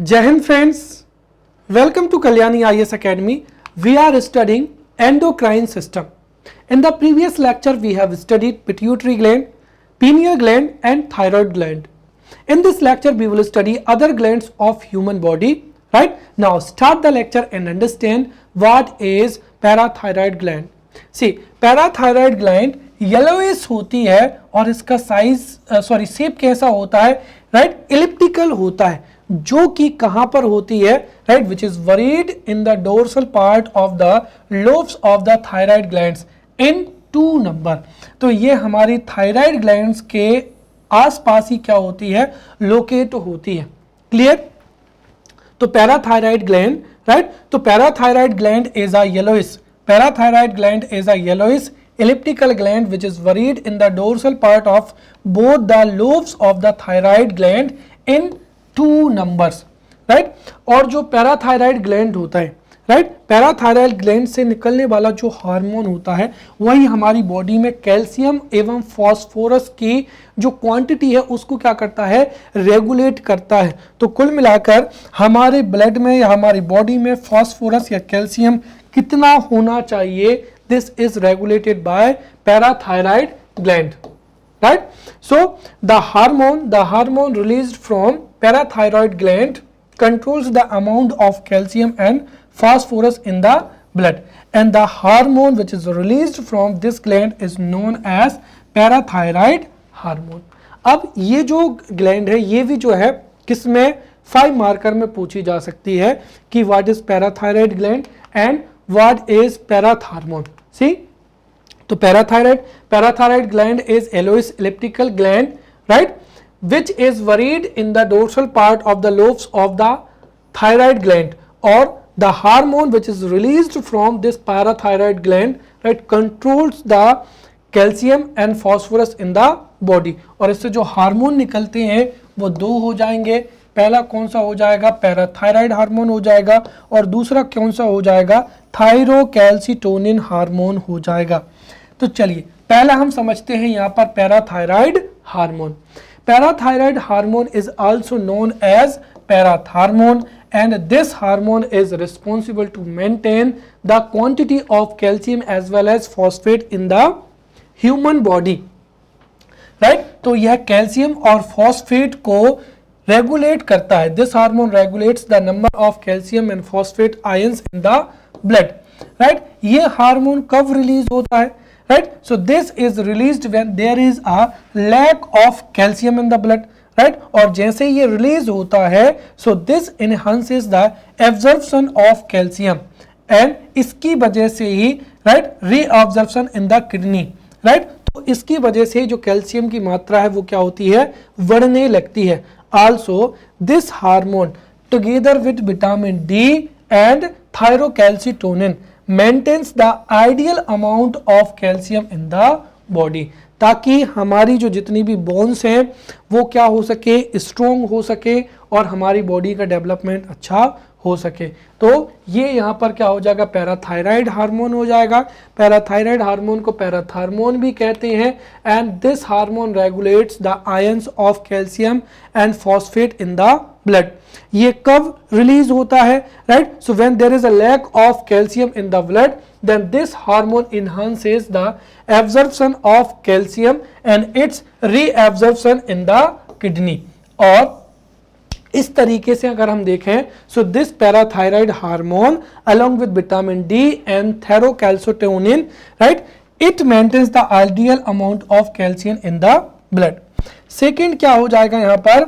Jai Hind friends, welcome to Kalyani IAS Academy. We are studying endocrine system. In the previous lecture we have studied pituitary gland, pineal gland and thyroid gland. In this lecture we will study other glands of human body. Right? Now start the lecture and understand what is parathyroid gland. See, parathyroid gland yellowish होती है और इसका size shape कैसा होता है, right, elliptical होता है, जो कि कहां पर होती है, right, which is worried in the dorsal part of the lobes of the thyroid glands in 2 number. तो ये हमारी थायराइड ग्लैंड्स के आसपास ही क्या होती है, लोकेट होती है। क्लियर? तो पैराथायराइड ग्लैंड, राइट, तो parathyroid gland is a yellowish, parathyroid gland is a yellowish elliptical gland which is buried in the dorsal part of both the lobes of the thyroid gland in 2 numbers, right? और जो parathyroid gland होता है, right, parathyroid gland से निकलने वाला जो hormone होता है वही हमारी बॉडी में कैल्शियम एवं फास्फोरस की जो क्वांटिटी है उसको क्या करता है, रेगुलेट करता है। तो कुल मिलाकर हमारे ब्लड में या हमारी बॉडी में फास्फोरस या कैल्शियम कितना होना चाहिए, this is regulated by parathyroid gland, right? So the hormone released from parathyroid gland controls the amount of calcium and phosphorus in the blood, and the hormone which is released from this gland is known as parathyroid hormone. अब ये जो gland है ये भी जो है किसमें 5 marker में पूछी जा सकती है कि what is parathyroid gland and what is parathormone. See, तो parathyroid gland is yellowish elliptical gland, right, which is buried in the dorsal part of the lobes of the thyroid gland, or the hormone which is released from this parathyroid gland, right, controls the calcium and phosphorus in the body। और इससे जो hormone निकलते हैं वो 2 हो जाएंगे। पहला कौन सा हो जाएगा, पैराथायराइड हार्मोन हो जाएगा, और दूसरा कौन सा हो जाएगा, थायरोकैल्सिटोनिन हार्मोन हो जाएगा। तो चलिए पहला हम समझते हैं यहाँ पर parathyroid hormone. Parathyroid hormone is also known as parathormone, and this hormone is responsible to maintain the quantity of calcium as well as phosphate in the human body, right? तो यह कैल्शियम और फॉस्फेट को regulate करता है। This hormone regulates the number of calcium and phosphate ions in the blood, right. ये hormone कब release होता है, right? So this is released when there is a lack of calcium in the blood, right. और जैसे ये release होता है so this enhances the absorption of calcium, and इसकी वजह से ही, right, reabsorption in the kidney, right. तो इसकी वजह से जो कैल्शियम की मात्रा है वो क्या होती है, बढ़ने लगती है। Also this hormone together with vitamin D and thyrocalcitonin maintains the ideal amount of calcium in the body, ताकि हमारी जो जितनी भी बोन्स हैं वो क्या हो सके, स्ट्रोंग हो सके और हमारी बॉडी का डेवलपमेंट अच्छा हो सके। तो ये यहाँ पर क्या हो जाएगा, पैराथायराइड हार्मोन हो जाएगा। पैराथायराइड हार्मोन को पैराथार्मोन भी कहते हैं, and this hormone regulates the ions of calcium and phosphate in the blood. ये कब रिलीज होता है, right? So when there is a lack of calcium in the blood then this hormone enhances the absorption of calcium and its reabsorption in the kidney। और इस तरीके से अगर हम देखें so this parathyroid hormone along with vitamin D and thyrocalcitonin, right, it maintains the ideal amount of calcium in the blood। Second क्या हो जाएगा यहाँ पर,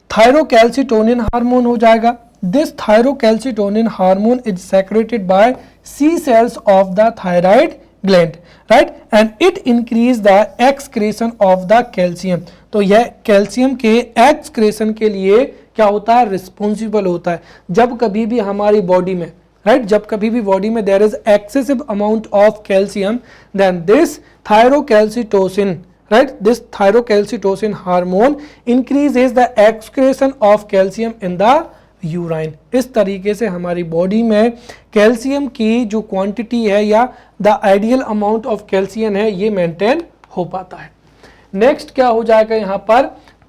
थायरोकैल्सिटोनिन हार्मोन हो जाएगा। This thyrocalcitonin hormone is secreted by C cells of the thyroid gland, right, and it increase the excretion of the calcium। तो यह calcium के एक्सक्रेशन के लिए क्या होता है, रिस्पॉन्सिबल होता है। जब कभी भी हमारी बॉडी में, राइट, जब कभी भी बॉडी में there is excessive amount of calcium, then this thyrocalcitonin, right, this thyrocalcitonin hormone increases the excretion of calcium in the urine. इस तरीके से हमारी बॉडी में कैल्शियम की जो क्वांटिटी है या the ideal amount of calcium है ये मेंटेन हो पाता है। नेक्स्ट क्या हो जाएगा यहाँ पर,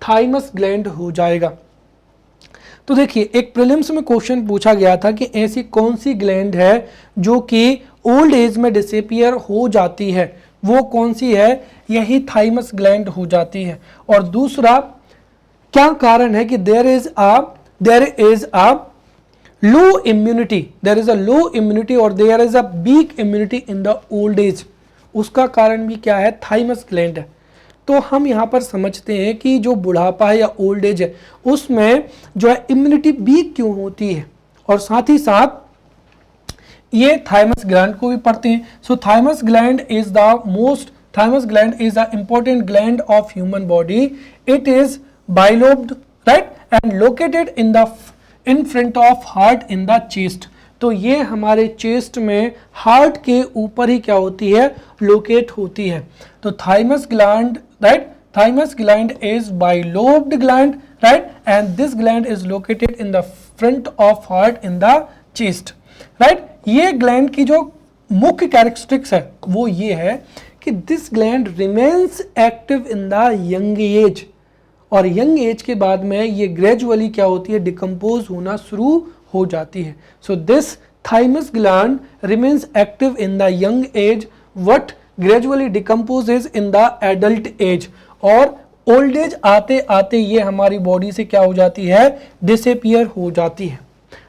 थाइमस ग्लैंड हो जाएगा। तो देखिए एक प्रीलिम्स में क्वेश्चन पूछा गया था कि ऐसी कौन सी ग्लैंड है जो कि ओल्ड एज में डिसअपियर हो जाती है, वो कौन सी है, यही थाइमस ग्लैंड हो जाती है। और दूसरा क्या कारण है कि there is a low immunity और there is a weak immunity in the old age, उसका कारण भी क्या है, थाइमस ग्लैंड है। तो हम यहाँ पर समझते हैं कि जो बुढ़ापा है या ओल्ड एज है उसमें जो है इम्यूनिटी वीक क्यों होती है, और साथ ही साथ ये थाइमस ग्लैंड को भी पढ़ते हैं। So thymus gland is the important gland of human body. It is bilobed, right, and located in front of heart in the chest. तो ये हमारे चेस्ट में हार्ट के ऊपर ही क्या होती है, लोकेट होती है। तो thymus gland, right, thymus gland is bilobed gland, right, and this gland is located in the front of heart in the chest, right. ये ग्लैंड की जो मुख्य कैरेक्टरिस्टिक्स है वो ये है कि this gland remains active in the young age, और यंग एज के बाद में ये ग्रेजुअली क्या होती है, डिकम्पोज होना शुरू हो जाती है। So this thymus gland remains active in the young age what gradually decomposes in the adult age, और ओल्ड एज आते आते ये हमारी बॉडी से क्या हो जाती है, डिसअपियर हो जाती है।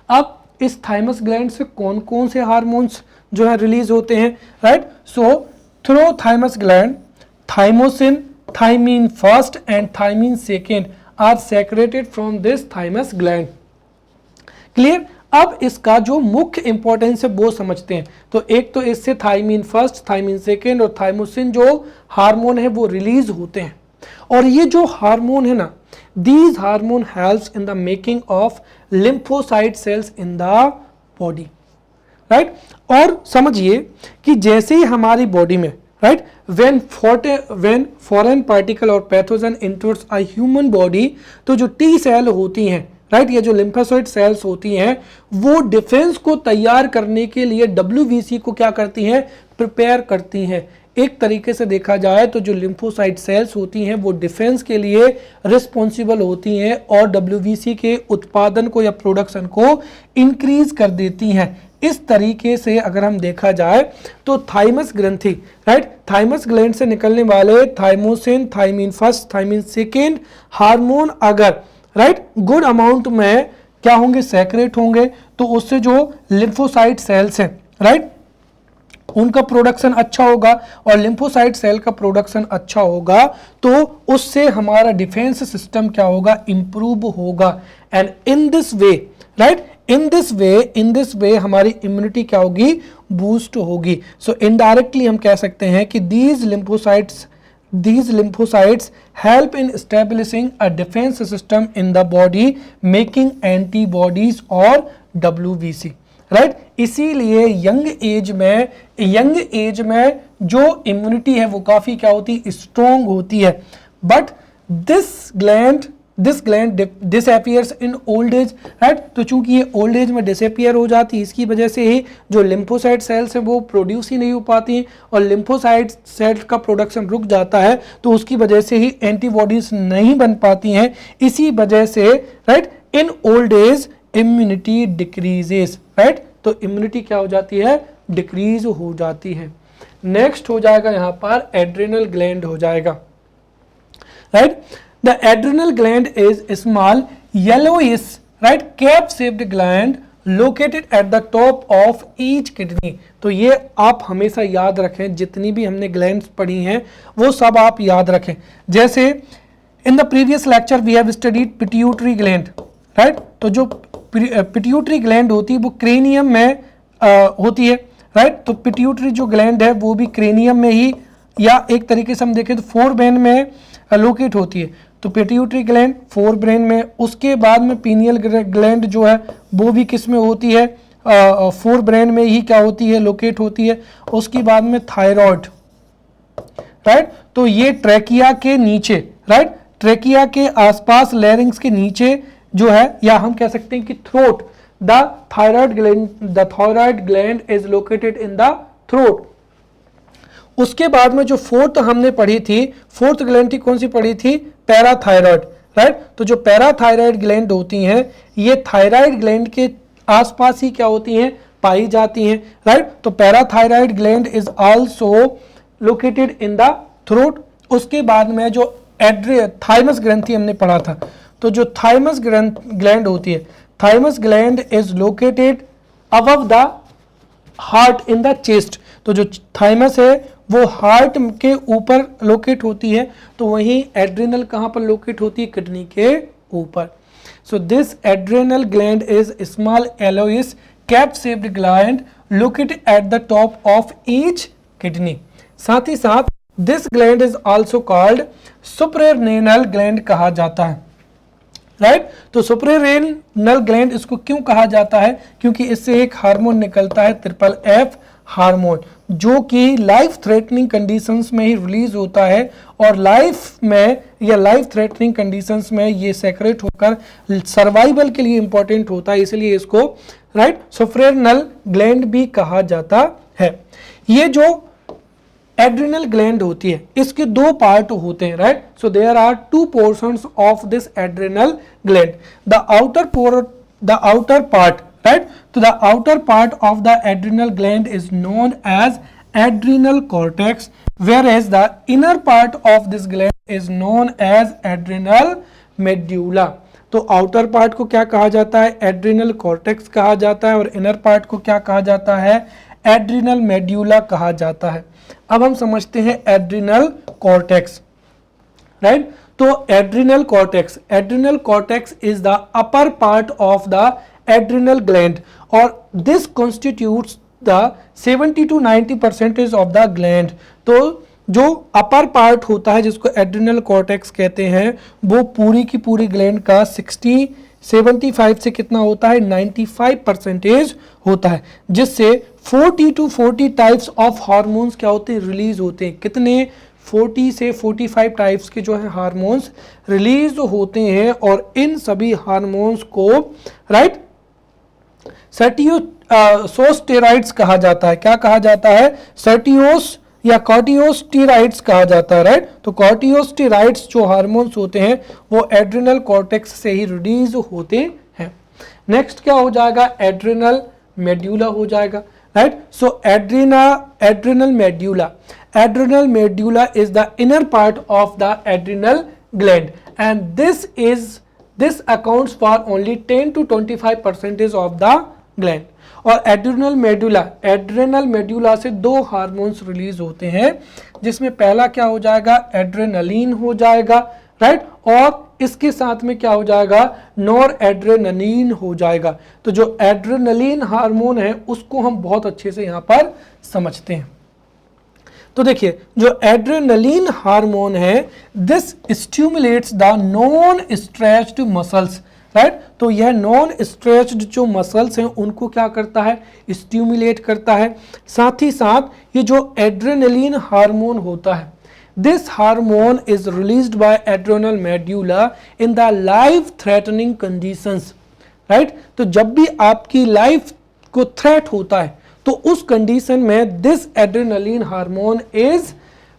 अब इस थाइमस ग्लैंड से कौन कौन से हार्मोन्स जो है रिलीज होते हैं, right. So through thymus gland thymosin, thymine first and thymine second are secreted from this thymus gland. Clear. अब इसका जो मुख्य इंपॉर्टेंस है वो समझते हैं। तो एक तो इससे थाइमीन फर्स्ट, थाइमीन सेकेंड और थाइमोसिन जो हार्मोन है वो रिलीज होते हैं, और ये जो हार्मोन है ना, these hormone helps in the making of lymphocyte cells in the body, right। और समझिए कि जैसे ही हमारी बॉडी में, right, when foreign particle और pathogen enters a human body, तो जो टी सेल होती हैं, राइट, ये जो लिम्फोसाइट सेल्स होती हैं वो डिफेंस को तैयार करने के लिए WBC को क्या करती हैं, प्रिपेयर करती हैं। एक तरीके से देखा जाए तो जो लिम्फोसाइट सेल्स होती हैं वो डिफेंस के लिए रिस्पॉन्सिबल होती हैं और WBC के उत्पादन को या प्रोडक्शन को इंक्रीज कर देती हैं। इस तरीके से अगर हम देखा जाए तो थाइमस ग्रंथि, राइट, थाइमस ग्लैंड से निकलने वाले thymosin, thymine first, thymine second hormone अगर, राइट, गुड अमाउंट में क्या होंगे, सेक्रेट होंगे, तो उससे जो लिम्फोसाइट सेल्स हैं, राइट, उनका प्रोडक्शन अच्छा होगा, और लिम्फोसाइट सेल का प्रोडक्शन अच्छा होगा तो उससे हमारा डिफेंस सिस्टम क्या होगा, इंप्रूव होगा। And in this way, right, in this वे हमारी इम्यूनिटी क्या होगी, बूस्ट होगी। सो इनडायरेक्टली हम कह सकते हैं कि these lymphocytes help in establishing a defense system in the body, making antibodies और WBC, राइट। इसीलिए यंग एज में जो इम्यूनिटी है वो काफी क्या होती है, स्ट्रॉन्ग होती है। But this gland disappears in old age, right. तो चूंकि ये ओल्ड एज में डिसअपियर हो जाती है, इसकी वजह से ही जो लिम्फोसाइट सेल्स है वो प्रोड्यूस ही नहीं हो पाती, और लिम्फोसाइट सेल का प्रोडक्शन रुक जाता है, तो उसकी वजह से ही एंटीबॉडीज नहीं बन पाती हैं। इसी वजह से, right, in old age immunity decreases, right. तो इम्यूनिटी क्या हो जाती है, डिक्रीज हो जाती है। नेक्स्ट हो जाएगा यहाँ पर एड्रेनल ग्लैंड हो जाएगा, right. The adrenal gland is small yellowish, right, cap shaped gland located at the top of each kidney. तो ये आप हमेशा याद रखें, जितनी भी हमने ग्लैंड्स पढ़ी हैं वो सब आप याद रखें। जैसे in the previous lecture we have studied pituitary gland, right. तो जो पिट्यूटरी ग्लैंड होती है वो क्रेनियम में होती है, राइट। तो पिट्यूटरी जो ग्लैंड है वो भी क्रेनियम में ही, या एक तरीके से हम देखें तो फोर ब्रेन में लोकेट होती है। तो पिट्यूटरी ग्लैंड फोर ब्रेन में, उसके बाद में पीनियल ग्लैंड जो है वो भी किस में होती है, फोर ब्रेन में ही क्या होती है, लोकेट होती है। उसके बाद में थायराइड, राइट। तो ये ट्रैकिया के नीचे, राइट, ट्रैकिया के आसपास लैरिंग्स के नीचे जो है, या हम कह सकते हैं कि throat, the thyroid gland is located in the throat. उसके बाद में जो फोर्थ हमने पढ़ी थी, फोर्थ ग्लैंड कौन सी पढ़ी थी, पैराथायराइड, राइट। तो जो पैराथायराइड ग्लैंड होती हैं ये थायराइड ग्लैंड के आसपास ही क्या होती हैं, पाई जाती हैं, राइट। तो parathyroid gland is also located in the throat. उसके बाद में जो थाइमस ग्रंथि हमने पढ़ा था, तो जो थाइमस ग्लैंड होती है, thymus gland is located above the heart in the chest. तो जो थाइमस है वो हार्ट के ऊपर लोकेट होती है, तो वहीं एड्रिनल कहाँ पर लोकेट होती है, किडनी के ऊपर। So this adrenal gland is small yellowish cap shaped gland located at the top of each kidney. साथ ही साथ this gland is also called suprarenal gland कहा जाता है, राइट। तो सुप्रारेनल ग्लैंड इसको क्यों कहा जाता है, क्योंकि इससे एक हार्मोन निकलता है FFF हार्मोन, जो कि लाइफ थ्रेटनिंग कंडीशंस में ही रिलीज होता है, और लाइफ में या लाइफ थ्रेटनिंग कंडीशंस में ये सेक्रेट होकर सर्वाइवल के लिए इंपॉर्टेंट होता है, इसलिए इसको राइट सुप्रारेनल ग्लैंड भी कहा जाता है। ये जो एड्रिनल ग्लैंड होती है इसके दो पार्ट होते हैं, right. So there are two portions of this adrenal gland. The outer part, right? So the outer part of the adrenal gland is known as adrenal cortex, whereas the inner part of this gland is known as adrenal medulla. तो outer part को क्या कहा जाता है, adrenal cortex कहा जाता है, और इनर पार्ट को क्या कहा जाता है, एड्रिनल मेड्यूला कहा जाता है। अब हम समझते हैं एड्रिनल कॉर्टेक्स, राइट। तो adrenal cortex is the upper part of the adrenal gland, और this constitutes the 70 to 90% of the gland। तो जो अपर पार्ट होता है जिसको एड्रिनल कॉर्टेक्स कहते हैं, वो पूरी की पूरी ग्लैंड का 75 से कितना होता है, 95% होता है, जिससे 40 to 40 टाइप्स ऑफ हार्मोन्स क्या होते हैं, रिलीज होते हैं। कितने, 40 से 45 टाइप्स के जो है हार्मोन्स रिलीज होते हैं, और इन सभी हार्मोन्स को राइट सर्टियोस्टेरॉइड्स कहा जाता है। क्या कहा जाता है, सर्टियोस या कॉर्टियोस्टेरॉइड्स कहा जाता है, राइट। तो कॉर्टियोस्टेरॉइड्स जो हार्मोन्स होते हैं वो एड्रिनल कॉर्टेक्स से ही रिलीज होते हैं। नेक्स्ट क्या हो जाएगा, एड्रिनल मेड्यूला हो जाएगा, right. So adrenal medulla is the inner part of the adrenal gland, and this accounts for only 10 to 25% of the gland. और एड्रिनल मेड्यूला से दो हार्मोन्स रिलीज होते हैं, जिसमें पहला क्या हो जाएगा, एड्रेनलिन हो जाएगा, राइट। और इसके साथ में क्या हो जाएगा, नॉर एड्रेनलिन हो जाएगा। तो जो एड्रेनलिन हार्मोन है उसको हम बहुत अच्छे से यहाँ पर समझते हैं। तो देखिए जो एड्रेनलिन हार्मोन है, this stimulates the non stretched muscles, right. तो यह नॉन स्ट्रेच्ड जो मसल्स हैं उनको क्या करता है, स्टिमुलेट करता है। साथ ही साथ ये जो एड्रेनलिन हार्मोन होता है, this hormone is released bye adrenal medulla in the life threatening conditions, right. तो जब भी आपकी लाइफ को थ्रेट होता है तो उस कंडीशन में this adrenaline hormone is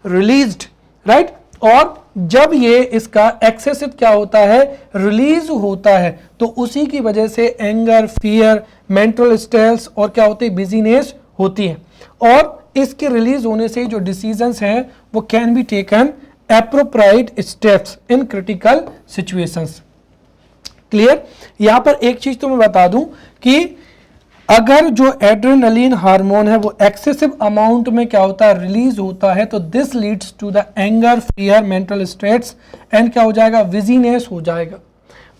released, right. और जब ये इसका एक्सेसिव क्या होता है, रिलीज होता है, तो उसी की वजह से एंगर, फियर, मेंटल स्ट्रेस और क्या होते हैं, बिजीनेस होती है। और इसके रिलीज होने से जो डिसीजंस हैं वो can be taken appropriate steps in critical situations. Clear. यहां पर एक चीज तो मैं बता दूं कि अगर जो एड्रेनलिन हार्मोन है वो एक्सेसिव अमाउंट में क्या होता है, रिलीज होता है, तो this leads to the anger, fear, mental stress and क्या हो जाएगा, विजीनेस हो जाएगा।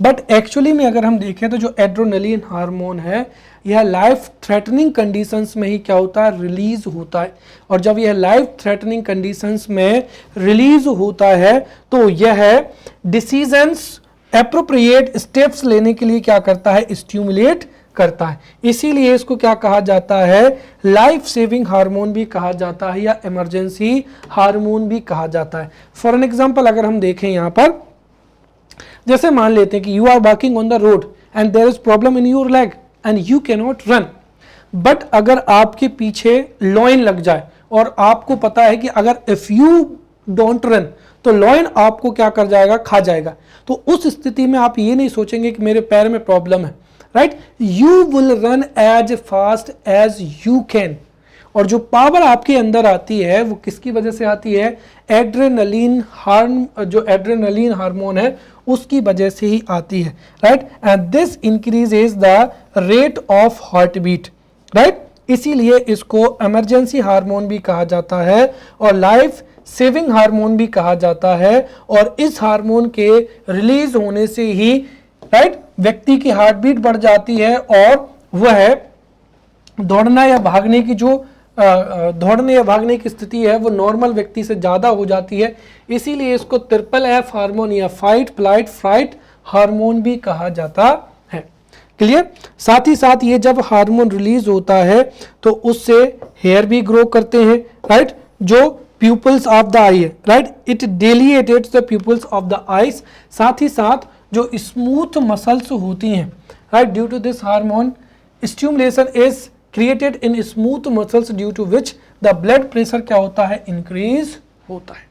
बट एक्चुअली में अगर हम देखें तो जो एड्रेनलिन हार्मोन है यह लाइफ थ्रेटनिंग कंडीशंस में ही क्या होता है, रिलीज होता है। और जब यह लाइफ थ्रेटनिंग कंडीशंस में रिलीज होता है तो यह डिसीजंस, एप्रोप्रिएट स्टेप्स लेने के लिए क्या करता है, स्टिमुलेट करता है। इसीलिए इसको क्या कहा जाता है, लाइफ सेविंग हार्मोन भी कहा जाता है या इमरजेंसी हार्मोन भी कहा जाता है। फॉर एन एग्जांपल अगर हम देखें यहाँ पर, जैसे मान लेते हैं कि you are walking on the road and there is problem in your leg and you can not run, but अगर आपके पीछे लॉइन लग जाए और आपको पता है कि अगर इफ यू डोंट रन तो लॉयन आपको क्या कर जाएगा, खा जाएगा। तो उस स्थिति में आप ये नहीं सोचेंगे कि मेरे पैर में प्रॉब्लम है, right. You will run as fast as you can. और जो पावर आपके अंदर आती है वो किसकी वजह से आती है, एड्रेनलिन जो एड्रेनलिन हार्मोन है उसकी वजह से ही आती है, right. And this increases the rate of heart beat, right. इसीलिए इसको इमरजेंसी हार्मोन भी कहा जाता है और लाइफ सेविंग हार्मोन भी कहा जाता है। और इस हार्मोन के रिलीज होने से ही, राइट, व्यक्ति की हार्ट बीट बढ़ जाती है और वह दौड़ना या भागने की जो दौड़ने या भागने की स्थिति है वो नॉर्मल व्यक्ति से ज़्यादा हो जाती है। इसीलिए इसको ट्रिपल एफ हार्मोन या फाइट फ्लाइट फ्राइट हार्मोन भी कहा जाता है। क्लियर। साथ ही साथ ये जब हार्मोन रिलीज होता है तो उससे हेयर भी ग्रो करते हैं, राइट, जो प्यूपल्स ऑफ द आई है, right, it dilates the pupils of the eyes. साथ ही साथ जो स्मूथ मसल्स होती हैं, right, due to this hormone stimulation is created in smooth muscles due to which the blood pressure क्या होता है, इंक्रीज होता है।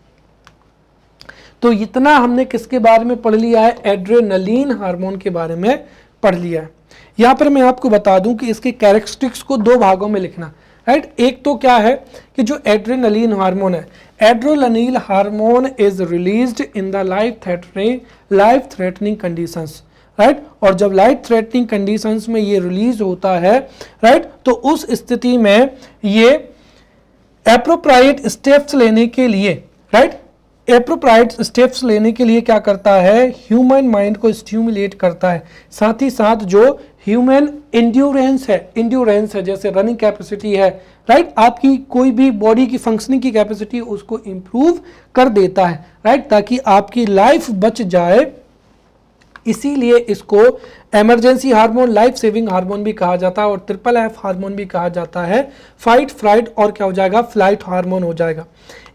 तो इतना हमने किसके बारे में पढ़ लिया है, एड्रेनलिन हार्मोन के बारे में पढ़ लिया है। यहां पर मैं आपको बता दूं कि इसके कैरेक्टरिस्टिक्स को दो भागों में लिखना, राइट। एक तो क्या है कि जो एड्रेनलिन हार्मोन है, adrenaline hormone is released in the life threatening conditions, right. और जब लाइफ थ्रेटनिंग कंडीशंस में ये रिलीज होता है, राइट, तो उस स्थिति में ये एप्रोप्रिएट स्टेप्स लेने के लिए, राइट, एप्रोप्रिएट स्टेप्स लेने के लिए क्या करता है, ह्यूमन माइंड को स्टिमुलेट करता है। साथ ही साथ जो ह्यूमन इंड्योरेंस है जैसे रनिंग कैपेसिटी है, राइट, आपकी कोई भी बॉडी की फंक्शनिंग की कैपेसिटी उसको इंप्रूव कर देता है, राइट, ताकि आपकी लाइफ बच जाए। इसीलिए इसको emergency hormone, life saving hormone भी कहा जाता है और ट्रिपल एफ हार्मोन भी कहा जाता है। फाइट फ्लाइट और क्या हो जाएगा, फ्लाइट हार्मोन हो जाएगा।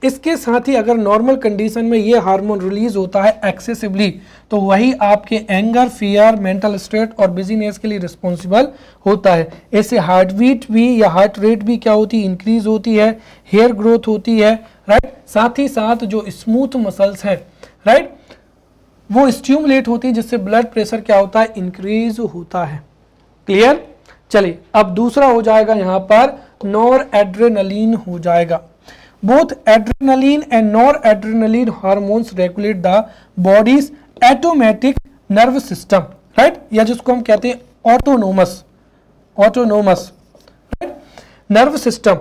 इसके साथ ही अगर नॉर्मल कंडीशन में ये हार्मोन रिलीज होता है एक्सेसिवली तो वही आपके एंगर, फियर, मेंटल स्टेट और बिजीनेस के लिए रिस्पॉन्सिबल होता है। ऐसे हार्ट बीट भी या हार्ट रेट भी क्या होती है, इंक्रीज होती है, हेयर ग्रोथ होती है, राइट। साथ ही साथ जो स्मूथ मसल्स हैं, राइट, वो स्टिमुलेट होती है जिससे ब्लड प्रेशर क्या होता है, इंक्रीज होता है। क्लियर। चलिए अब दूसरा हो जाएगा यहां पर नॉर एड्रेनलिन हो जाएगा। Both adrenaline and nor adrenaline hormones regulate the bodies automatic nerve system, right, या जिसको हम कहते हैं autonomous right nerve system,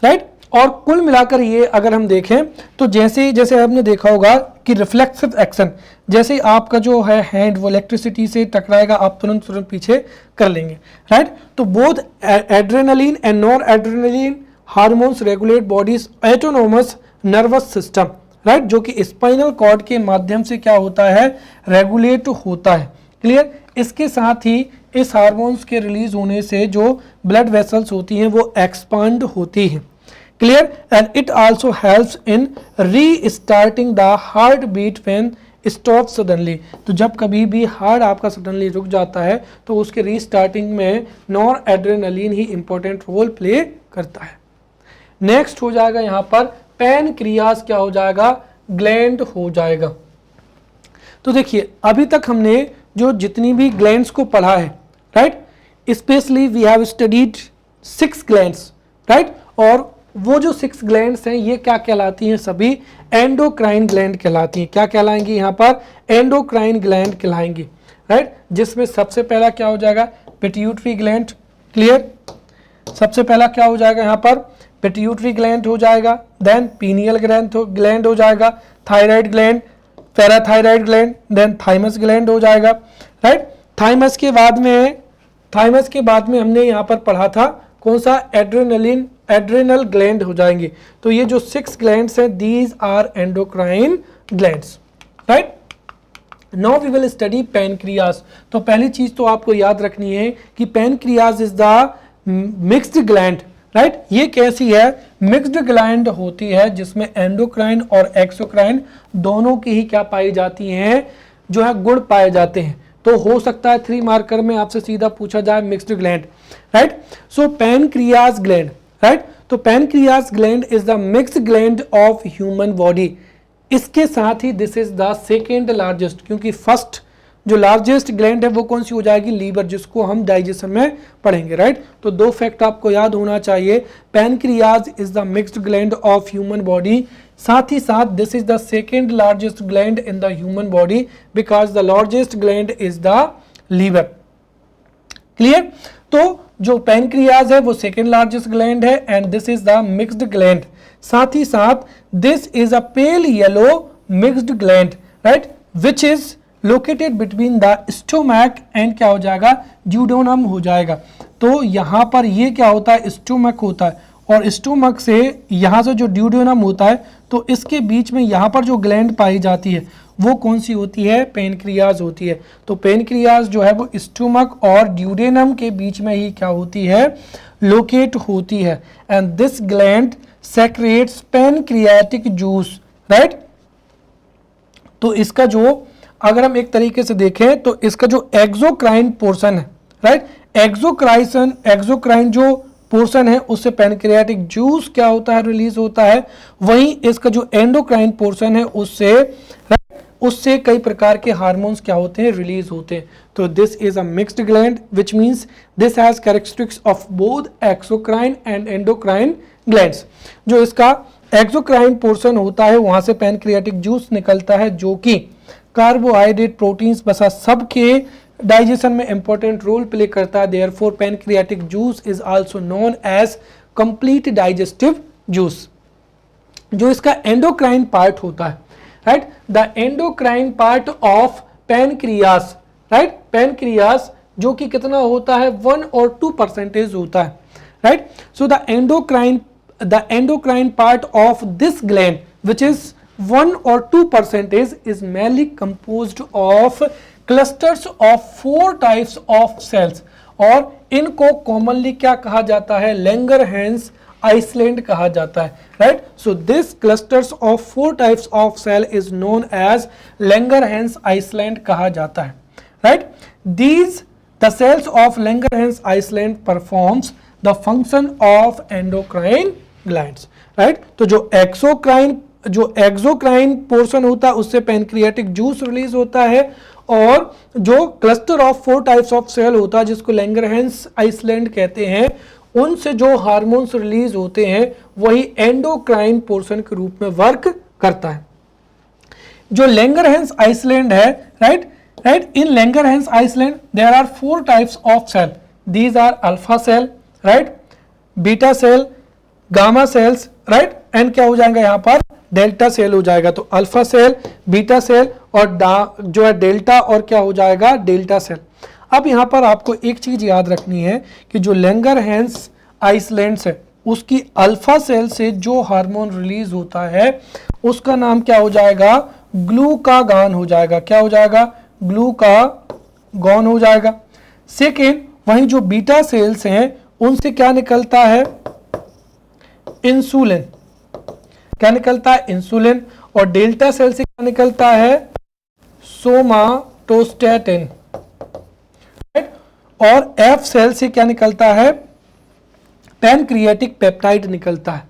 right. और कुल मिलाकर ये अगर हम देखें तो जैसे आपने देखा होगा कि रिफ्लेक्सिव एक्शन, जैसे आपका जो है हैंड वो इलेक्ट्रिसिटी से टकराएगा आप तुरंत पीछे कर लेंगे, राइट। तो both adrenaline and nor adrenaline hormones regulate bodies autonomous nervous system, right, जो कि स्पाइनल कॉर्ड के माध्यम से क्या होता है, रेगुलेट होता है। क्लियर। इसके साथ ही इस हार्मोन्स के रिलीज होने से जो ब्लड वेसल्स होती हैं वो एक्सपांड होती हैं। Clear. And it also helps in restarting the heart beat when stop suddenly. तो जब कभी भी हार्ट आपका सडनली रुक जाता है तो उसके रीस्टार्टिंग में नॉर एड्रेनलिन ही इंपॉर्टेंट रोल प्ले करता है। नेक्स्ट हो जाएगा यहां पर पैनक्रियास क्या हो जाएगा, ग्लैंड हो जाएगा। तो देखिए अभी तक हमने जो जितनी भी ग्लैंड्स को पढ़ा है, right, specially we have studied 6 glands, right, और वो जो 6 ग्लैंड्स हैं ये क्या कहलाती हैं, सभी एंडोक्राइन ग्लैंड कहलाती हैं। क्या कहलाएंगी यहाँ पर, एंडोक्राइन ग्लैंड कहलाएंगी, राइट, जिसमें सबसे पहला क्या हो जाएगा, पिट्यूटरी ग्लैंड। क्लियर। सबसे पहला क्या हो जाएगा यहाँ पर, पिट्यूटरी ग्लैंड हो जाएगा, देन पीनियल ग्लैंड हो जाएगा, thyroid gland, parathyroid gland, then thymus gland हो जाएगा, राइट। थाइमस के बाद में हमने यहाँ पर पढ़ा था कौन सा, एड्रेनल ग्लैंड हो जाएंगे। तो ये जो 6 ग्लैंड्स हैं these are endocrine glands, right. Now we will study pancreas. तो पहली चीज तो आपको याद रखनी है कि pancreas is the mixed gland, right. ये कैसी है, मिक्स्ड ग्लैंड होती है जिसमें एंडोक्राइन और एक्सोक्राइन दोनों की ही क्या पाई जाती हैं, जो है गुण पाए जाते हैं। तो हो सकता है 3 मार्कर में आपसे सीधा पूछा जाए mixed gland, right. So pancreas gland, right. तो pancreas gland is the mixed gland of human body. इसके साथ ही this is the second largest, क्योंकि फर्स्ट जो लार्जेस्ट ग्लैंड है वो कौन सी हो जाएगी, लीवर, जिसको हम डाइजेशन में पढ़ेंगे, राइट। तो दो फैक्ट आपको याद होना चाहिए, pancreas is the mixed gland of human body, साथ ही साथ this is the second largest gland in the human body because the largest gland is the liver. Clear. तो जो पैनक्रियाज है वो सेकेंड लार्जेस्ट ग्लैंड है and this is the mixed gland, साथ ही साथ this is a pale yellow mixed gland, right, which is located between the stomach and क्या हो जाएगा, ड्यूडेनम हो जाएगा। तो यहाँ पर ये क्या होता है, स्टोमक होता है और स्टोमक से यहाँ से जो ड्यूडेनम होता है तो इसके बीच में यहाँ पर जो ग्लैंड पाई जाती है वो कौन सी होती है, पैनक्रियाज होती है। तो पैनक्रियाज जो है वो स्टोमक और ड्यूडेनम के बीच में ही क्या होती है, लोकेट होती है and this gland secrets pancreatic juice, right. तो इसका जो अगर हम एक तरीके से देखें तो इसका जो एक्सोक्राइन पोर्शन है, राइट, एक्सोक्राइन जो पोर्शन है उससे पैनक्रियाटिक जूस क्या होता है, रिलीज होता है। वहीं इसका जो एंडोक्राइन पोर्शन है उससे कई प्रकार के हार्मोन्स क्या होते हैं, रिलीज होते हैं। तो this is a mixed gland which means this has characteristics of both exocrine and endocrine glands. जो इसका एक्सोक्राइन पोर्शन होता है वहां से पैनक्रियाटिक जूस निकलता है जो कि कार्बोहाइड्रेट, प्रोटीन्स बसा सबके डाइजेशन में इंपॉर्टेंट रोल प्ले करता है। Therefore pancreatic juice is also known as complete digestive juice. जो इसका एंडोक्राइन पार्ट होता है, right, the endocrine part of pancreas, right, pancreas जो कि कितना होता है 1 और 2% होता है, right. So the endocrine part of this gland which is 1 or 2% is mainly composed of clusters of 4 types of cells और इनको कॉमनली क्या कहा जाता है, लैंगरहैंस आइसलैंड कहा जाता है, right. So this clusters of 4 types of cell is known as Langerhans island कहा जाता है, right. These the cells of Langerhans Island performs the function of endocrine glands, right. तो जो एक्सोक्राइन पोर्शन होता है उससे पैनक्रियाटिक जूस रिलीज होता है और जो cluster of 4 types of cell होता है जिसको लैंगरहैंस आइसलैंड कहते हैं, उनसे जो हार्मोन्स रिलीज होते हैं वही एंडोक्राइन पोर्शन के रूप में वर्क करता है। जो लैंगरहैंस आइसलैंड है, right, in Langerhans island there are 4 types of cell, these are alpha cell, right, beta cell, gamma cells, right, and क्या हो जाएगा यहाँ पर डेल्टा सेल हो जाएगा। तो अल्फा सेल, बीटा सेल और जो है डेल्टा और क्या हो जाएगा डेल्टा सेल। अब यहाँ पर आपको एक चीज याद रखनी है कि जो लैंगरहैंस आइसलैंड है उसकी अल्फा सेल से जो हार्मोन रिलीज होता है उसका नाम क्या हो जाएगा, ग्लूकागॉन हो जाएगा। क्या हो जाएगा, ग्लूकागॉन हो जाएगा। सेकेंड, वहीं जो बीटा सेल्स हैं उनसे क्या निकलता है, इंसुलिन। क्या निकलता है, इंसुलिन। और डेल्टा सेल से क्या निकलता है, सोमाटोस्टैटिन। और एफ सेल से क्या निकलता है, पैनक्रियाटिक पेप्टाइड निकलता है,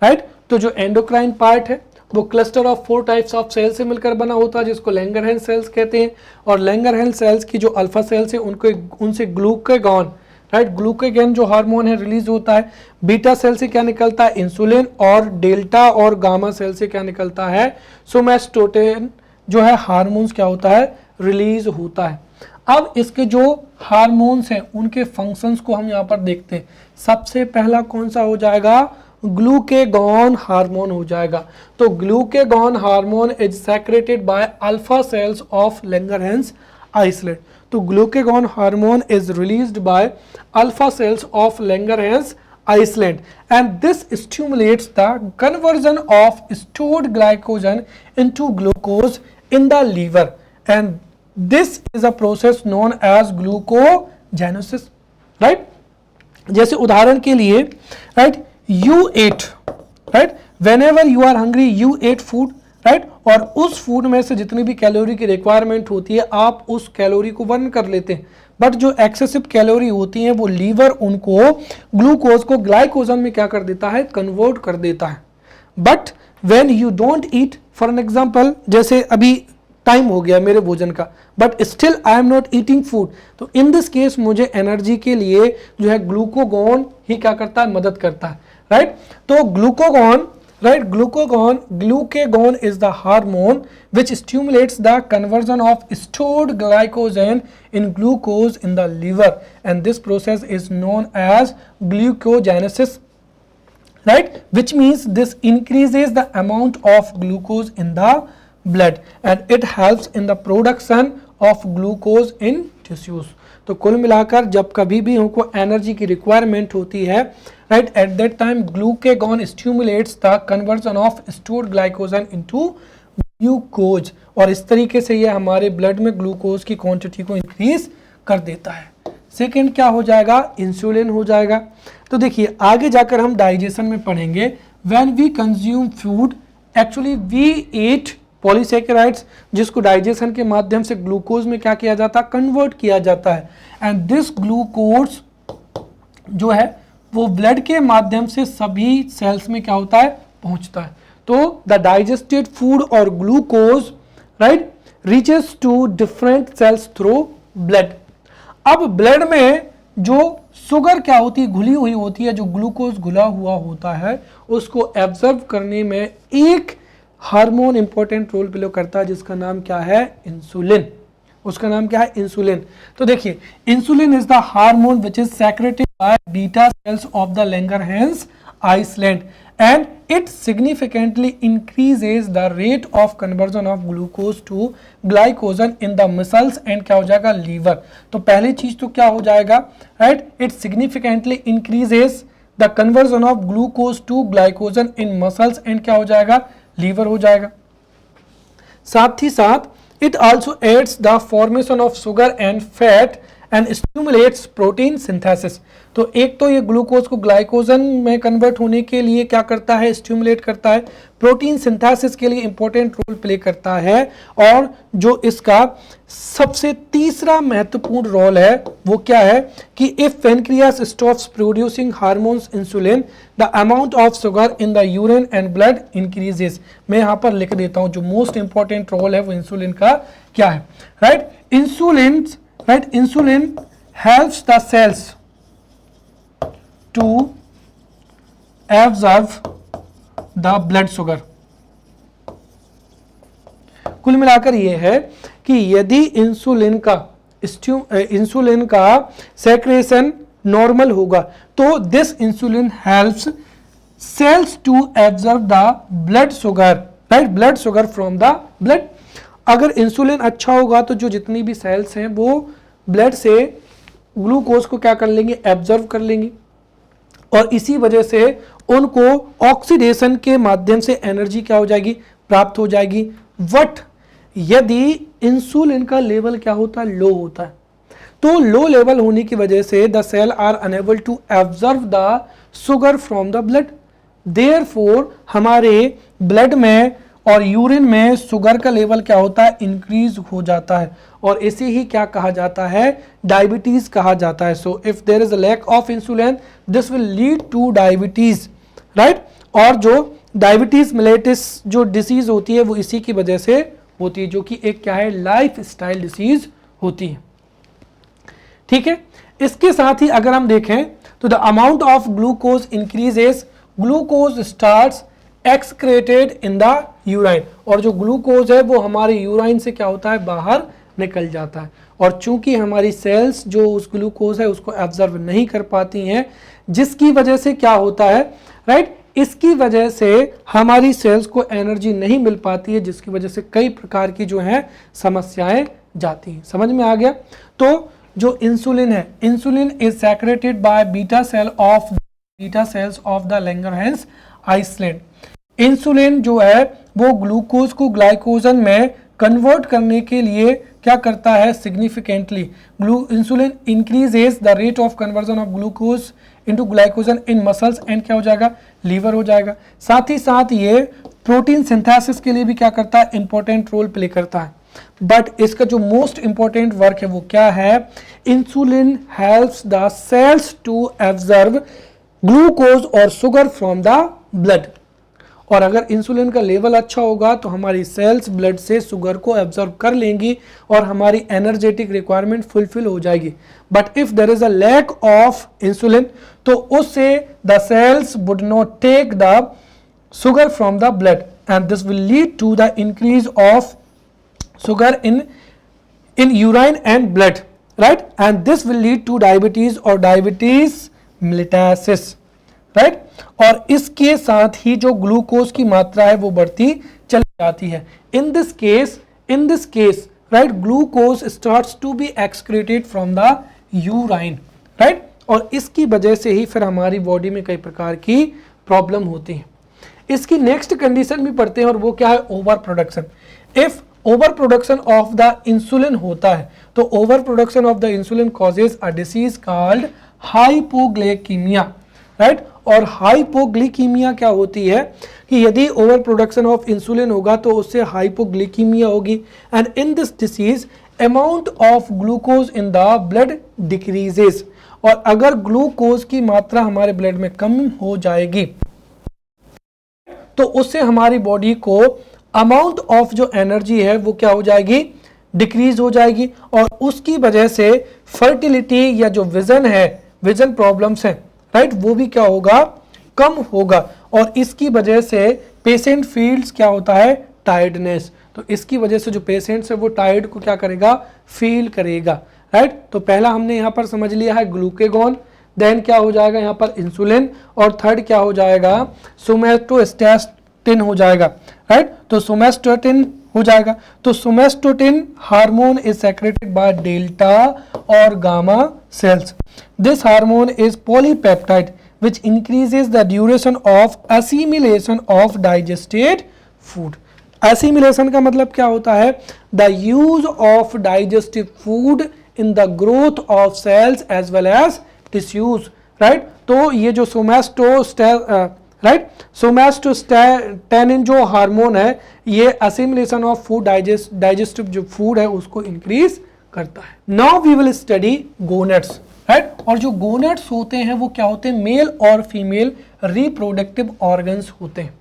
राइट। तो जो एंडोक्राइन पार्ट है वो cluster of 4 types of cell से मिलकर बना होता है जिसको लैंगरहैंस सेल्स कहते हैं। और लैंगरहैंस सेल्स की जो अल्फा सेल्स है उनसे ग्लूकागॉन, राइट, ग्लूकागॉन जो हार्मोन है रिलीज होता है। बीटा सेल से क्या निकलता है, इंसुलिन। और डेल्टा और गामा सेल से क्या निकलता है, सोमैटोस्टैटिन जो है हार्मोन्स क्या होता है, रिलीज होता है। अब इसके जो हार्मोन्स हैं उनके फंक्शंस को हम यहाँ पर देखते हैं। सबसे पहला कौन सा हो जाएगा, ग्लूकागॉन हार्मोन हो जाएगा। तो glucagon hormone is secreted by alpha cells of Langerhans Iceland. तो glucagon hormone is released by alpha cells of Langerhans Iceland and this stimulates the conversion of stored glycogen into glucose in the liver and this is a process known as glucogenesis, right। जैसे उदाहरण के लिए, right, you ate, right, whenever you are hungry you ate food, right, और उस food में से जितनी भी कैलोरी की रिक्वायरमेंट होती है आप उस कैलोरी को बर्न कर लेते हैं। बट जो एक्सेसिव कैलोरी होती है वो लीवर उनको ग्लूकोज को ग्लाइकोजन में क्या कर देता है, कन्वर्ट कर देता है। But when you don't eat, for an example जैसे अभी टाइम हो गया मेरे भोजन का, but still I am not eating food, तो इन दिस केस मुझे एनर्जी के लिए जो है ग्लूकोगॉन ही क्या करता है, मदद करता है, राइट। तो glucagon, right, glucagon is the hormone which stimulates the conversion of stored glycogen in glucose in the liver, and this process is known as glucogenesis, right, which means this increases the amount of glucose in the blood and it helps in the production of glucose in tissues. तो कुल मिलाकर जब कभी भी हमको energy की requirement होती है, right, at that time glucagon stimulates the conversion of stored glycogen into glucose, और इस तरीके से ये हमारे ब्लड में ग्लूकोज की क्वांटिटी को इंक्रीज कर देता है। सेकेंड क्या हो जाएगा, इंसुलिन हो जाएगा। तो देखिए आगे जाकर हम डाइजेशन में पढ़ेंगे, when we consume food actually we eat polysaccharides, जिसको डाइजेशन के माध्यम से ग्लूकोज में क्या किया जाता है, कन्वर्ट किया जाता है, एंड दिस ग्लूकोज जो है वो ब्लड के माध्यम से सभी सेल्स में क्या होता है, पहुंचता है। तो द डाइजेस्टेड फूड और glucose, right, reaches to different cells through blood. अब ब्लड में जो शुगर क्या होती है, घुली हुई होती है, जो ग्लूकोज घुला हुआ होता है, उसको एब्जॉर्ब करने में एक हार्मोन इंपॉर्टेंट रोल प्ले करता है, जिसका नाम क्या है, इंसुलिन। उसका नाम क्या है, इंसुलिन। तो देखिए insulin is the hormone which is secreted by beta cells of the Langerhans island and it significantly increases the rate of conversion of glucose to glycogen in the muscles and क्या हो जाएगा, liver. तो पहली चीज तो क्या हो जाएगा, right, it significantly increases the conversion of glucose to glycogen in muscles and क्या हो जाएगा, लीवर हो जाएगा। साथ ही साथ it also aids the formation of sugar and fat and stimulates protein synthesis. तो एक तो ये ग्लूकोज को ग्लाइकोजन में कन्वर्ट होने के लिए क्या करता है, स्टिमुलेट करता है, प्रोटीन सिंथेसिस के लिए इंपॉर्टेंट रोल प्ले करता है, और जो इसका सबसे तीसरा महत्वपूर्ण रोल है वो क्या है कि if pancreas stops producing hormones insulin the amount of sugar in the urine and blood increases. मैं यहाँ पर लिख देता हूँ जो मोस्ट इंपॉर्टेंट रोल है वो इंसुलिन का क्या है, right. Insulin helps the cells to absorb the blood sugar। कुल मिलाकर यह है कि यदि इंसुलिन का सेक्रेशन नॉर्मल होगा तो this insulin helps cells to absorb the blood sugar, right, blood sugar from the blood. अगर इंसुलिन अच्छा होगा तो जो जितनी भी सेल्स हैं वो ब्लड से ग्लूकोज को क्या कर लेंगे, एब्जॉर्व कर लेंगे, और इसी वजह से उनको ऑक्सीडेशन के माध्यम से एनर्जी क्या हो जाएगी, प्राप्त हो जाएगी। बट यदि इंसुलिन का लेवल क्या होता है, लो होता है, तो लो लेवल होने की वजह से the cell are unable to absorb the sugar from the blood. Therefore हमारे ब्लड में और यूरिन में शुगर का लेवल क्या होता है, इंक्रीज हो जाता है, और इसे ही क्या कहा जाता है, डायबिटीज कहा जाता है। So if there is a lack of insulin this will lead to diabetes, right. और जो डायबिटीज मिलेटिस जो डिसीज होती है वो इसी की वजह से होती है, जो कि एक क्या है, लाइफ स्टाइल डिसीज होती है, ठीक है। इसके साथ ही अगर हम देखें तो the amount of glucose increases, glucose starts excreted in the urine, और जो ग्लूकोज है वो हमारे यूराइन से क्या होता है, बाहर निकल जाता है। और चूंकि हमारी सेल्स जो उस ग्लूकोज है उसको एब्जॉर्व नहीं कर पाती हैं, जिसकी वजह से क्या होता है, राइट, इसकी वजह से हमारी सेल्स को एनर्जी नहीं मिल पाती है, जिसकी वजह से कई प्रकार की जो है समस्याएं जाती हैं। समझ में आ गया। तो जो इंसुलिन है, insulin is secreted by beta cells of the Langerhans island. Insulin जो है वो ग्लूकोज को ग्लाइकोजन में कन्वर्ट करने के लिए क्या करता है, significantly insulin increases the rate of conversion of glucose into glycogen in muscles and क्या हो जाएगा, लीवर हो जाएगा। साथ ही साथ ये प्रोटीन सिंथेसिस के लिए भी क्या करता है, इंपॉर्टेंट रोल प्ले करता है। बट इसका जो मोस्ट इंपॉर्टेंट वर्क है वो क्या है, insulin helps the cells to absorb glucose और शुगर फ्रॉम द ब्लड। और अगर इंसुलिन का लेवल अच्छा होगा तो हमारी सेल्स ब्लड से शुगर को एब्जॉर्ब कर लेंगी और हमारी एनर्जेटिक रिक्वायरमेंट फुलफिल हो जाएगी। But if there is a lack of insulin तो उससे the cells would not take the sugar from the blood and this will lead to the increase of sugar in urine and blood, right, and this will lead to diabetes or diabetes mellitus, right, और इसके साथ ही जो glucose की मात्रा है वो बढ़ती चली जाती है। in this case right, glucose starts to be excreted from the urine, right, और इसकी वजह से ही फिर हमारी बॉडी में कई प्रकार की प्रॉब्लम होती है। इसकी नेक्स्ट कंडीशन भी पढ़ते हैं और वो क्या है, over production. If over production of the insulin होता है तो over production of the insulin causes a disease called hypoglycaemia, right. और हाइपोग्लाइकेमिया क्या होती है कि यदि ओवर प्रोडक्शन ऑफ इंसुलिन होगा तो उससे हाइपोग्लाइकेमिया होगी and in this disease amount of glucose in the blood decreases, और अगर ग्लूकोज की मात्रा हमारे ब्लड में कम हो जाएगी तो उससे हमारी बॉडी को अमाउंट ऑफ जो एनर्जी है वो क्या हो जाएगी, डिक्रीज हो जाएगी, और उसकी वजह से फर्टिलिटी या जो विजन है, विजन प्रॉब्लम्स है, राइट, वो भी क्या होगा, कम होगा, और इसकी वजह से पेशेंट फील्स क्या होता है, टायर्डनेस। तो इसकी वजह से जो पेशेंट्स है वो टायर्ड को क्या करेगा, फील करेगा, राइट। तो पहला हमने यहाँ पर समझ लिया है ग्लूकेगॉन, देन क्या हो जाएगा यहाँ पर इंसुलिन, और थर्ड क्या हो जाएगा, सोमैटोस्टैटिन हो जाएगा, राइट। तो सोमैटोस्टैटिन हो जाएगा, तो somatostatin hormone is secreted by delta और gamma cells. This hormone is polypeptide which increases the duration of assimilation of digested food। assimilation का मतलब क्या होता है, the use of digestive food in the growth of cells as well as tissues, right। तो ये जो somatostatin जो hormone है ये assimilation of food, digestive जो फूड है उसको इंक्रीज करता है। Now we will study gonads, right. और जो गोनेड्स होते हैं वो क्या होते हैं, मेल और फीमेल रिप्रोडक्टिव ऑर्गन्स होते हैं,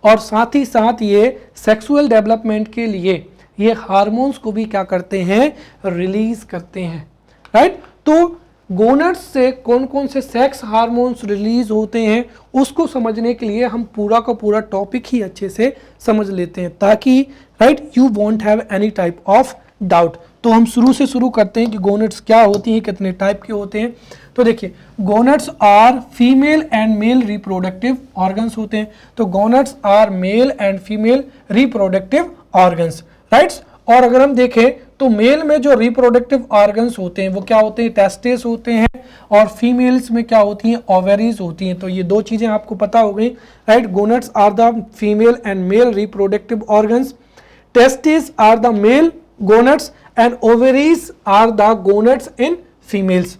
और साथ ही साथ ये सेक्सुअल डेवलपमेंट के लिए ये हार्मोन्स को भी क्या करते हैं, रिलीज करते हैं, राइट। तो गोनेड्स से कौन कौन से सेक्स हार्मोन्स रिलीज होते हैं उसको समझने के लिए हम पूरा का पूरा टॉपिक ही अच्छे से समझ लेते हैं ताकि right you won't have any type of doubt. तो हम शुरू से शुरू करते हैं कि गोनेड्स क्या होती हैं, कितने टाइप के होते हैं। तो देखिए gonads are female and male reproductive organs होते हैं। तो gonads are male and female reproductive organs, rights. और अगर हम देखें तो मेल में जो रिप्रोडक्टिव ऑर्गन्स होते हैं वो क्या होते हैं, टेस्टिस होते हैं, और फीमेल्स में क्या होती हैं, ओवरीज होती हैं। तो ये दो चीजें आपको पता हो गई, right. Gonads are the female and male reproductive organs, testes are the male gonads and ovaries are the gonads in females.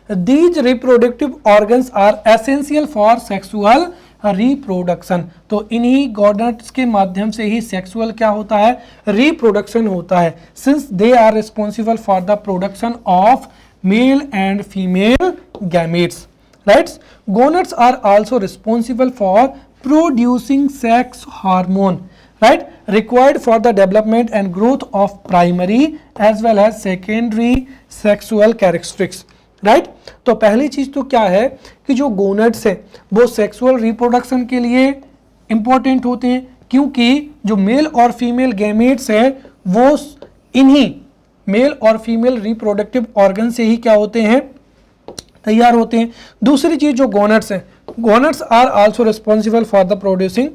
These reproductive organs are essential for sexual reproduction। तो इन्हीं gonads के माध्यम से ही सेक्सुअल क्या होता है, reproduction होता है, since they are responsible for the production of male and female gametes, right। Gonads are also responsible for producing sex hormone, right, required for the development and growth of primary as well as secondary sexual characteristics, right। तो पहली चीज तो क्या है कि जो gonads है वो सेक्सुअल रिप्रोडक्शन के लिए इंपॉर्टेंट होते हैं, क्योंकि जो मेल और फीमेल गैमेट्स है वो इन्हीं मेल और फीमेल रिप्रोडक्टिव ऑर्गन से ही क्या होते हैं, तैयार होते हैं। दूसरी चीज जो गोनेड्स है, gonads are also responsible for the producing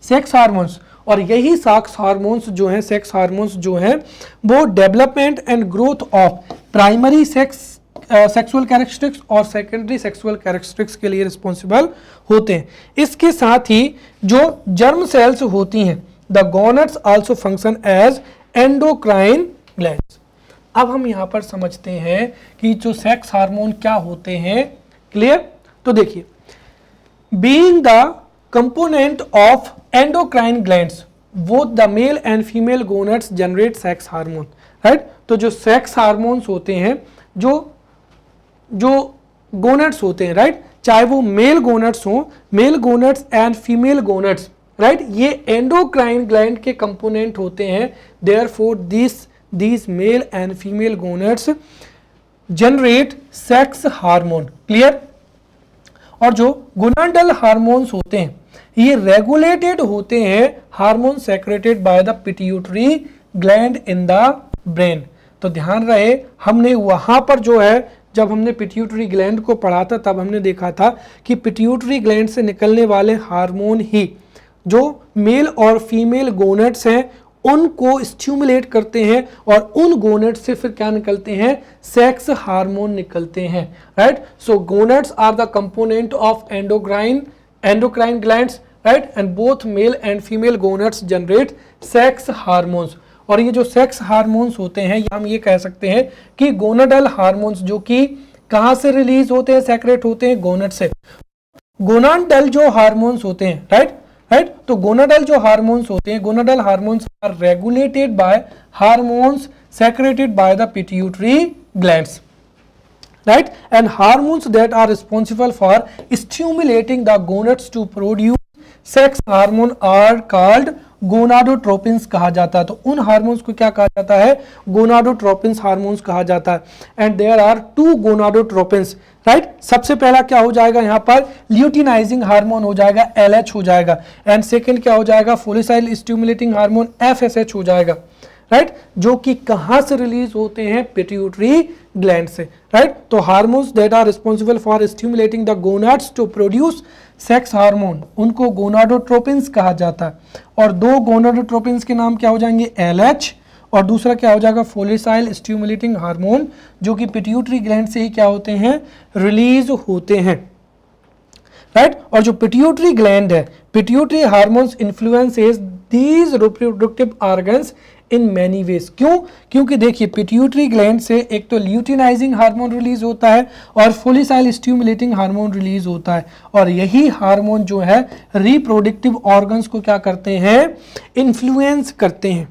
sex hormones, और यही सेक्स हार्मोन्स जो हैं, सेक्स हार्मोन्स जो हैं वो development and growth of primary sexual characteristics और सेकेंडरी सेक्सुअल कैरेक्टरिस्टिक्स के लिए रिस्पॉन्सिबल होते हैं। इसके साथ ही जो जर्म सेल्स होती हैं, the gonads also function as endocrine glands. अब हम यहाँ पर समझते हैं कि जो सेक्स हार्मोन क्या होते हैं, क्लियर। तो देखिए being the component of endocrine glands both the male and female gonads generate sex hormone, right। तो जो सेक्स हार्मोन्स होते हैं, जो गोनेड्स होते हैं, राइट, चाहे वो मेल गोनेट्स हो, male gonads and female gonads, right, ये एंडोक्राइन ग्लैंड के कंपोनेंट होते हैं। Therefore these male and female gonads generate sex hormone. Clear? और जो गोनाडल हार्मोन्स होते हैं ये रेगुलेटेड होते हैं hormone secreted by the pituitary gland in the brain. तो ध्यान रहे, हमने वहां पर जो है, जब हमने पिट्यूटरी ग्लैंड को पढ़ा था तब हमने देखा था कि पिट्यूटरी ग्लैंड से निकलने वाले हार्मोन ही जो मेल और फीमेल गोनेट्स हैं उनको स्टिमुलेट करते हैं, और उन गोनेट्स से फिर क्या निकलते हैं, सेक्स हार्मोन निकलते हैं, right. So gonads are the component of endocrine glands, right, and both male and female gonads generate sex hormones. और ये जो सेक्स हार्मोन्स होते हैं, हम ये कह सकते हैं कि गोनाडल हार्मोन्स, जो कि कहां से रिलीज होते हैं, सेक्रेट होते हैं गोनेट से। गोनाडल जो हार्मोन्स होते हैं, राइट, तो गोनाडल जो हार्मोन्स होते हैं, gonadal hormones are regulated by hormones secreted by the pituitary glands, right, and hormones that are responsible for stimulating the gonads to produce sex hormone are called gonadotropins कहा जाता है। तो उन hormones को क्या कहा जाता है, गोनाडोट्रोपिन्स हार्मोन्स कहा जाता है। And there are 2 gonadotropins, right. सबसे पहला क्या हो जाएगा, यहाँ पर ल्यूटिनाइजिंग हार्मोन हो जाएगा, LH हो जाएगा, एंड सेकेंड क्या हो जाएगा, फोलिसाइल स्टिमुलेटिंग हार्मोन FSH हो जाएगा, राइट, जो कि कहां से रिलीज होते हैं, पिट्यूटरी ग्लैंड से, राइट। तो hormones that are responsible for stimulating the gonads to produce sex hormone, उनको गोनाडोट्रोपिन्स कहा जाता है। और 2 गोनाडोट्रोपिन्स के नाम क्या हो जाएंगे, LH, और दूसरा क्या हो जाएगा, फोलिसाइल स्टिमुलेटिंग हार्मोन, जो कि पिट्यूटरी ग्लैंड से ही क्या होते हैं, रिलीज होते हैं, राइट। और जो पिट्यूटरी ग्लैंड है, pituitary hormones influences these reproductive organs in many ways. क्यों? क्योंकि देखिए पिट्यूटरी ग्लैंड से एक तो ल्यूटिनाइजिंग हार्मोन रिलीज होता है और फोलिसाइल स्टिमुलेटिंग हार्मोन रिलीज होता है, और यही हार्मोन जो है रिप्रोडक्टिव ऑर्गन्स को क्या करते हैं, इन्फ्लुएंस करते हैं।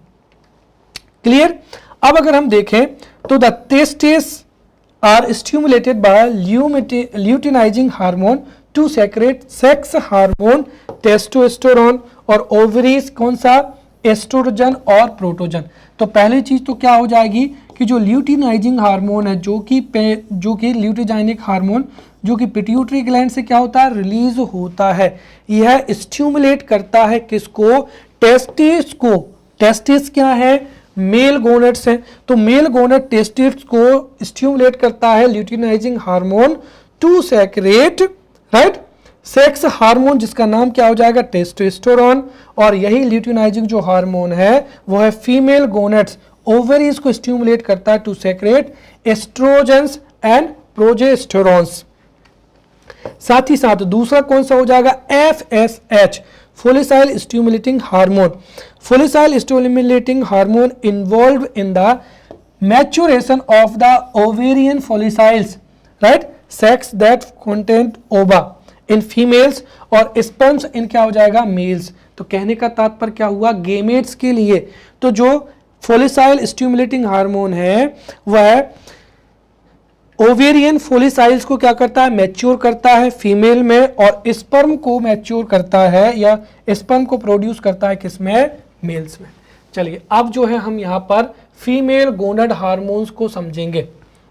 क्लियर? अब अगर हम देखें तो the testes are stimulated by luteinizing hormone to secrete sex hormone testosterone, और ओवरीज कौन सा, एस्ट्रोजन और प्रोटोजन। तो पहली चीज तो क्या हो जाएगी कि जो ल्यूटिनाइजिंग हार्मोन है, जो कि ल्यूटिनाइजिंग हार्मोन जो कि पिट्यूटरी ग्लैंड से क्या होता है, रिलीज होता है, यह स्टिमुलेट करता है किसको, टेस्टिस को। टेस्टिस क्या है, मेल गोनेट्स है, तो मेल गोनेट टेस्टिस को स्टिमुलेट करता है luteinizing hormone to secrete, right, sex hormone, जिसका नाम क्या हो जाएगा, टेस्टोस्टेरोन। और यही ल्यूटिनाइजिंग जो हार्मोन है वो है फीमेल गोनेट्स, ओवरीज को स्टिमुलेट करता है to secrete oestrogens and progesterones. साथ ही साथ दूसरा कौन सा हो जाएगा, FSH, follicle stimulating hormone. Follicle stimulating hormone involve in the maturation of the ovarian follicles, right, sacs that content ova in females और स्पर्म्स इन क्या हो जाएगा, मेल्स। तो कहने का तात्पर्य क्या हुआ, गेमेट्स के लिए तो जो फोलिसाइल स्टिमुलेटिंग हार्मोन है वह ओवेरियन फोलिसाइल्स को क्या करता है, मैच्योर करता है फीमेल में, और स्पर्म को मैच्योर करता है या स्पर्म को प्रोड्यूस करता है किसमें, मेल्स में। चलिए अब जो है हम यहाँ पर फीमेल गोनाड हार्मोन्स को समझेंगे।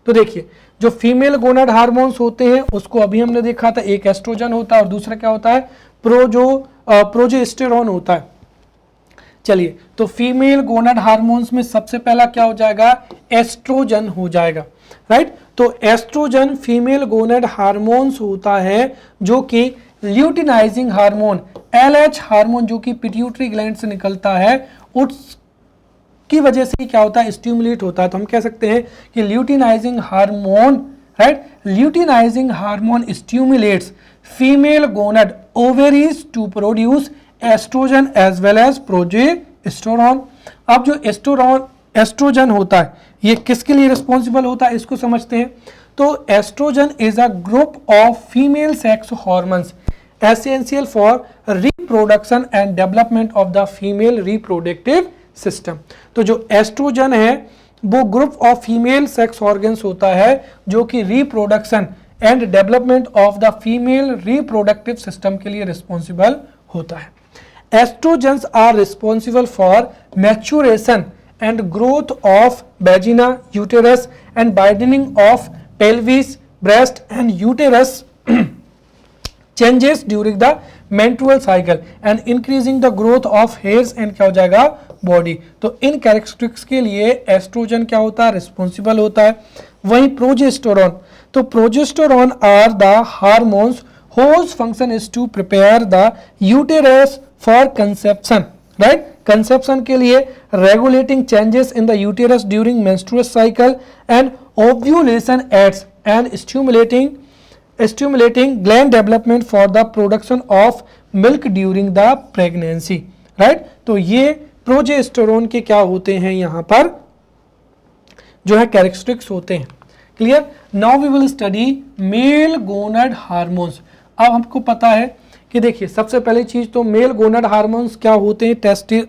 तो देखिए जो फीमेल गोनाड हार्मोन्स होते हैं उसको अभी हमने देखा था, एक एस्ट्रोजन होता है और दूसरा क्या होता है, प्रोजेस्टेरोन होता है। चलिए तो फीमेल गोनाड हार्मोन्स में सबसे पहला क्या हो जाएगा, एस्ट्रोजन हो जाएगा, राइट। तो एस्ट्रोजन फीमेल गोनाड हार्मोन्स होता है जो कि ल्यूटिनाइजिंग हार्मोन LH हार्मोन जो कि पिट्यूटरी ग्लैंड से निकलता है उसकी वजह से क्या होता है, स्टिमुलेट होता है। तो हम कह सकते हैं कि luteinizing hormone, right, luteinizing hormone stimulates female gonad ovaries to produce estrogen as well as progesterone. अब जो एस्ट्रोजन होता है ये किसके लिए रिस्पॉन्सिबल होता है, इसको समझते हैं। तो estrogen is a group of female sex hormones essential for reproduction and development of the female reproductive system. तो जो एस्ट्रोजन है वो group of female sex organs होता है जो कि reproduction and development of the female reproductive system के लिए रिस्पॉन्सिबल होता है। Estrogens are responsible for maturation and growth of vagina, uterus and widening of pelvis, breast and uterus changes during the menstrual cycle and increasing the growth of hairs and क्या हो जाएगा body। तो इन characteristics के लिए oestrogen क्या होता है, responsible होता है। वहीं प्रोजेस्टेरोन, तो progesterone are the hormones whose function is to prepare the uterus for conception, right? Conception के लिए regulating changes in the uterus during menstrual cycle and ovulation aids and stimulating gland development for the production of milk during the pregnancy, right? तो ये progesterone के क्या होते हैं, यहाँ पर जो है कैरेक्टरिस्टिक्स होते हैं। Clear? Now we will study male gonad hormones. अब हमको पता है कि देखिए सबसे पहली चीज तो मेल गोनाड हार्मोन्स क्या होते हैं,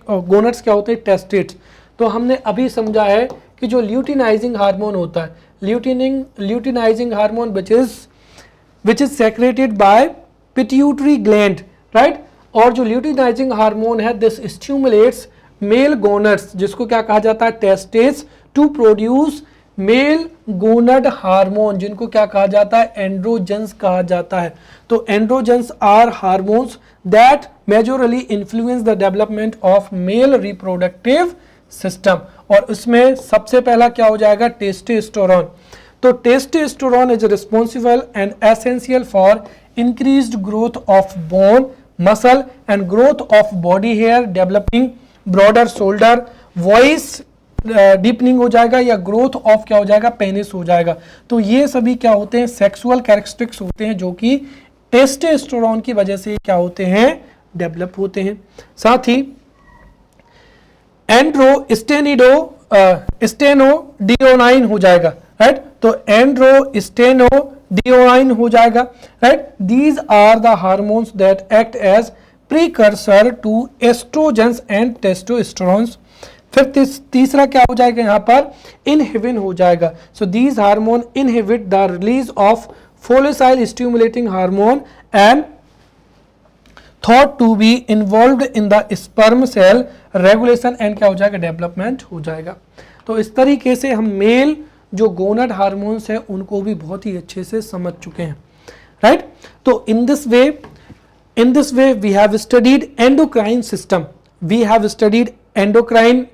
गोनाड्स क्या होते हैं, टेस्टेट्स। तो हमने अभी समझा है कि जो ल्यूटिनाइजिंग हार्मोन होता है, luteinizing hormone which is secreted by pituitary gland, right? और जो ल्यूटिनाइजिंग हार्मोन है दिस स्टिमुलेट्स मेल गोनाड्स, जिसको क्या कहा जाता है, testes, to produce male gonad hormone, जिनको क्या कहा जाता है, एंड्रोजेंस कहा जाता है। तो androgens are hormones that majorly influence the development of male reproductive system. और उसमें सबसे पहला क्या हो जाएगा, टेस्टोस्टेरोन। तो testosterone is responsible and essential for increased growth of bone, muscle and growth of body hair, developing broader shoulder, voice deepening हो जाएगा या ग्रोथ ऑफ क्या हो जाएगा, पेनिस हो जाएगा। तो ये सभी क्या होते हैं, सेक्सुअल कैरेक्टरिस्टिक्स होते हैं जो कि टेस्टोस्टेरोन की वजह से क्या होते हैं, डेवलप होते हैं। साथ ही स्टेनोडियोनाइन हो जाएगा, राइट? तो स्टेनोडियोनाइन हो जाएगा, right? These are the hormones that act as precursor to oestrogens and testosterones. फिर तीसरा क्या हो जाएगा, यहाँ पर इनहिबिन हो जाएगा। So these hormone inhibit the release of follicle stimulating hormone and thought to be involved in the sperm cell regulation and क्या हो जाएगा, डेवलपमेंट हो जाएगा। तो इस तरीके से हम मेल जो गोनाड हार्मोन्स है उनको भी बहुत ही अच्छे से समझ चुके हैं, राइट? तो in this way we have studied endocrine system, we have studied endocrine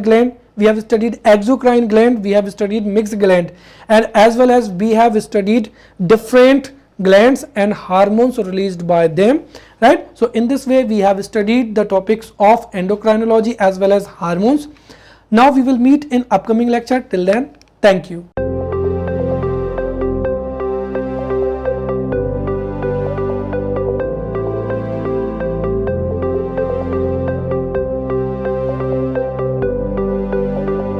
gland, we have studied exocrine gland, we have studied mixed gland, and as well as we have studied different glands and hormones released by them, right? So in this way we have studied the topics of endocrinology as well as hormones. Now we will meet in upcoming lecture. Till then, thank you.